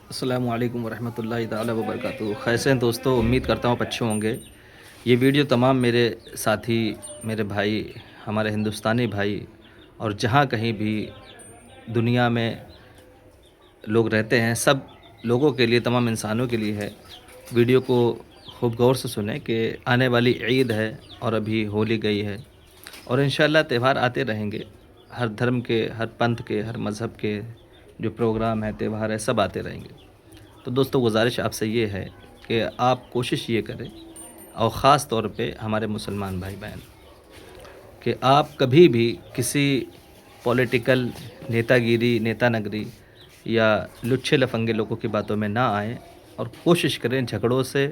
السلام علیکم ورحمۃ اللہ تعالیٰ وبرکاتہ۔ خیسے ہیں دوستو، امید کرتا ہوں آپ اچھے ہوں گے۔ یہ ویڈیو تمام میرے ساتھی، میرے بھائی، ہمارے ہندوستانی بھائی اور جہاں کہیں بھی دنیا میں لوگ رہتے ہیں، سب لوگوں کے لیے، تمام انسانوں کے لیے ہے۔ ویڈیو کو خوب غور سے سنیں کہ آنے والی عید ہے اور ابھی ہولی گئی ہے، اور انشاءاللہ تہوار آتے رہیں گے۔ ہر دھرم کے، ہر پنتھ کے، ہر مذہب کے جو پروگرام ہے، تہوار ہے، سب آتے رہیں گے۔ تو دوستو، گزارش آپ سے یہ ہے کہ آپ کوشش یہ کریں، اور خاص طور پہ ہمارے مسلمان بھائی بہن، کہ آپ کبھی بھی کسی پولیٹیکل نیتا گیری، نیتا نگری یا لچھے لفنگے لوگوں کی باتوں میں نہ آئیں، اور کوشش کریں جھگڑوں سے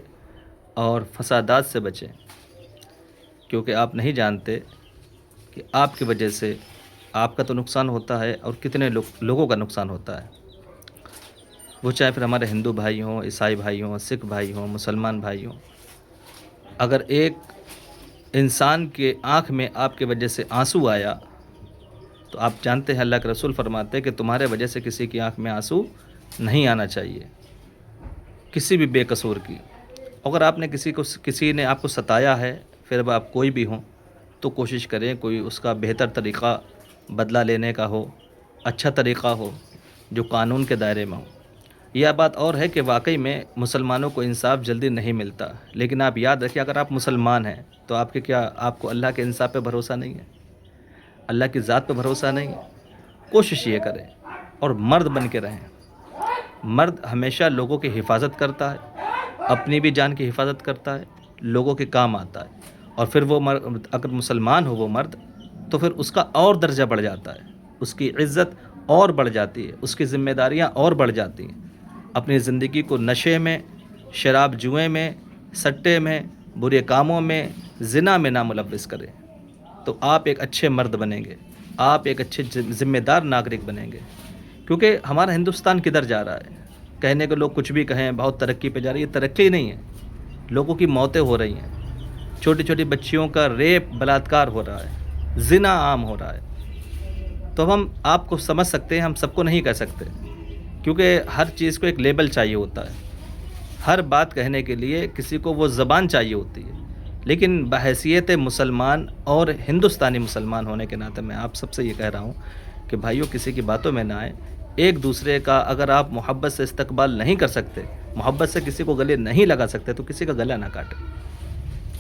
اور فسادات سے بچیں، کیونکہ آپ نہیں جانتے کہ آپ کی وجہ سے آپ کا تو نقصان ہوتا ہے اور کتنے لوگوں کا نقصان ہوتا ہے۔ وہ چاہے پھر ہمارے ہندو بھائی ہوں، عیسائی بھائی ہوں، سکھ بھائی ہوں، مسلمان بھائی ہوں۔ اگر ایک انسان کے آنکھ میں آپ کی وجہ سے آنسو آیا، تو آپ جانتے ہیں اللہ کے رسول فرماتے ہیں کہ تمہارے وجہ سے کسی کی آنکھ میں آنسو نہیں آنا چاہیے، کسی بھی بے قصور کی۔ اگر آپ نے کسی نے آپ کو ستایا ہے، پھر اب آپ کوئی بھی ہوں، تو کوشش کریں کوئی اس کا بہتر طریقہ بدلہ لینے کا ہو، اچھا طریقہ ہو جو قانون کے دائرے میں ہو۔ یہ بات اور ہے کہ واقعی میں مسلمانوں کو انصاف جلدی نہیں ملتا، لیکن آپ یاد رکھیں، اگر آپ مسلمان ہیں تو آپ کو اللہ کے انصاف پہ بھروسہ نہیں ہے، اللہ کی ذات پہ بھروسہ نہیں ہے۔ کوشش یہ کریں اور مرد بن کے رہیں۔ مرد ہمیشہ لوگوں کی حفاظت کرتا ہے، اپنی بھی جان کی حفاظت کرتا ہے، لوگوں کے کام آتا ہے، اور پھر وہ اگر مسلمان ہو وہ مرد، تو پھر اس کا اور درجہ بڑھ جاتا ہے، اس کی عزت اور بڑھ جاتی ہے، اس کی ذمہ داریاں اور بڑھ جاتی ہیں۔ اپنی زندگی کو نشے میں، شراب جوئے میں، سٹے میں، برے کاموں میں، زنا میں نہ ملوث کریں، تو آپ ایک اچھے مرد بنیں گے، آپ ایک اچھے ذمہ دار ناگرک بنیں گے۔ کیونکہ ہمارا ہندوستان کدھر جا رہا ہے؟ کہنے کو لوگ کچھ بھی کہیں، بہت ترقی پہ جا رہی ہے، ترقی نہیں ہے، لوگوں کی موتیں ہو رہی ہیں، چھوٹی چھوٹی بچیوں کا ریپ، بلاత్కాر ہو رہا ہے، زنا عام ہو رہا ہے۔ تو ہم آپ کو سمجھ سکتے ہیں، ہم سب کو نہیں کہہ سکتے، کیونکہ ہر چیز کو ایک لیبل چاہیے ہوتا ہے، ہر بات کہنے کے لیے کسی کو وہ زبان چاہیے ہوتی ہے۔ لیکن بحیثیت مسلمان اور ہندوستانی مسلمان ہونے کے ناطے میں آپ سب سے یہ کہہ رہا ہوں کہ بھائیوں، کسی کی باتوں میں نہ آئیں۔ ایک دوسرے کا اگر آپ محبت سے استقبال نہیں کر سکتے، محبت سے کسی کو گلے نہیں لگا سکتے، تو کسی کا گلا نہ کاٹیں،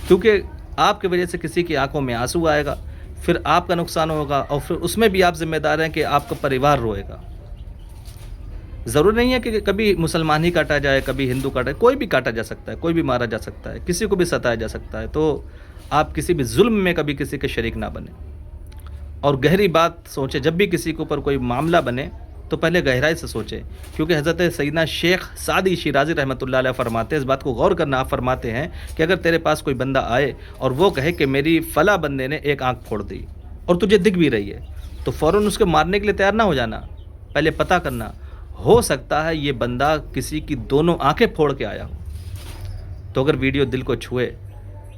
کیونکہ آپ کی وجہ سے کسی کی آنکھوں میں آنسو آئے گا، پھر آپ کا نقصان ہوگا، اور پھر اس میں بھی آپ ذمہ دار ہیں کہ آپ کا پریوار روئے گا۔ ضرور نہیں ہے کہ کبھی مسلمان ہی کاٹا جائے، کبھی ہندو کاٹا جائے، کوئی بھی کاٹا جا سکتا ہے، کوئی بھی مارا جا سکتا ہے، کسی کو بھی ستایا جا سکتا ہے۔ تو آپ کسی بھی ظلم میں کبھی کسی کے شریک نہ بنیں، اور گہری بات سوچیں۔ جب بھی کسی کے اوپر کوئی معاملہ بنے تو پہلے گہرائی سے سوچیں، کیونکہ حضرت سیدنا شیخ سعدی شیرازی رحمۃ اللہ علیہ فرماتے ہیں، اس بات کو غور کرنا، آپ فرماتے ہیں کہ اگر تیرے پاس کوئی بندہ آئے اور وہ کہے کہ میری فلاں بندے نے ایک آنکھ پھوڑ دی، اور تجھے دکھ بھی رہی ہے، تو فوراً اس کو مارنے کے لیے تیار نہ ہو جانا، پہلے پتہ کرنا، ہو سکتا ہے یہ بندہ کسی کی دونوں آنکھیں پھوڑ کے آیا ہو۔ تو اگر ویڈیو دل کو چھوئے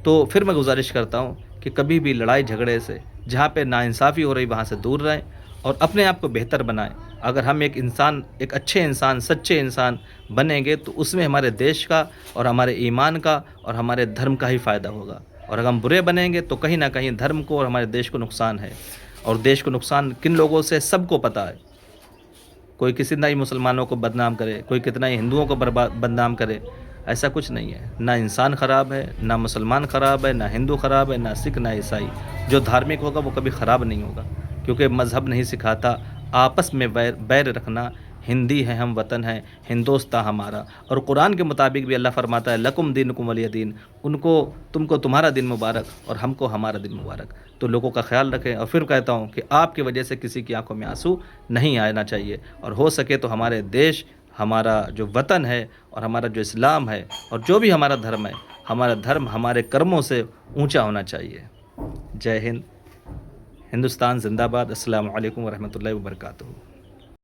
تو پھر میں گزارش کرتا ہوں کہ کبھی بھی لڑائی جھگڑے سے، جہاں پہ ناانصافی ہو رہی وہاں سے دور رہیں، اور اپنے آپ کو بہتر بنائیں۔ اگر ہم ایک اچھے انسان، سچے انسان بنیں گے، تو اس میں ہمارے دیش کا اور ہمارے ایمان کا اور ہمارے دھرم کا ہی فائدہ ہوگا، اور اگر ہم برے بنیں گے تو کہیں نہ کہیں دھرم کو اور ہمارے دیش کو نقصان ہے۔ اور دیش کو نقصان کن لوگوں سے، سب کو پتہ ہے۔ کوئی کتنا ہی مسلمانوں کو بدنام کرے، کوئی کتنا ہی ہندوؤں کو بدنام کرے، ایسا کچھ نہیں ہے۔ نہ انسان خراب ہے، نہ مسلمان خراب ہے، نہ ہندو خراب ہے، نہ سکھ، نہ عیسائی۔ جو دھارمک ہوگا وہ کبھی خراب نہیں ہوگا، کیونکہ مذہب نہیں سکھاتا آپس میں بیر رکھنا۔ ہندی ہے، ہم وطن ہیں، ہندوستاں ہمارا۔ اور قرآن کے مطابق بھی اللہ فرماتا ہے لکم دینکم ولی دین، تم کو تمہارا دن مبارک اور ہم کو ہمارا دن مبارک۔ تو لوگوں کا خیال رکھیں، اور پھر کہتا ہوں کہ آپ کی وجہ سے کسی کی آنکھوں میں آنسو نہیں آنا چاہیے، اور ہو سکے تو ہمارے دیش، ہمارا جو وطن ہے، اور ہمارا جو اسلام ہے، اور جو بھی ہمارا دھرم ہے، ہمارا دھرم ہمارے کرموں سے اونچا ہونا چاہیے۔ جے ہند، ہندوستان زندہ باد۔ السلام علیکم ورحمۃ اللہ وبرکاتہ۔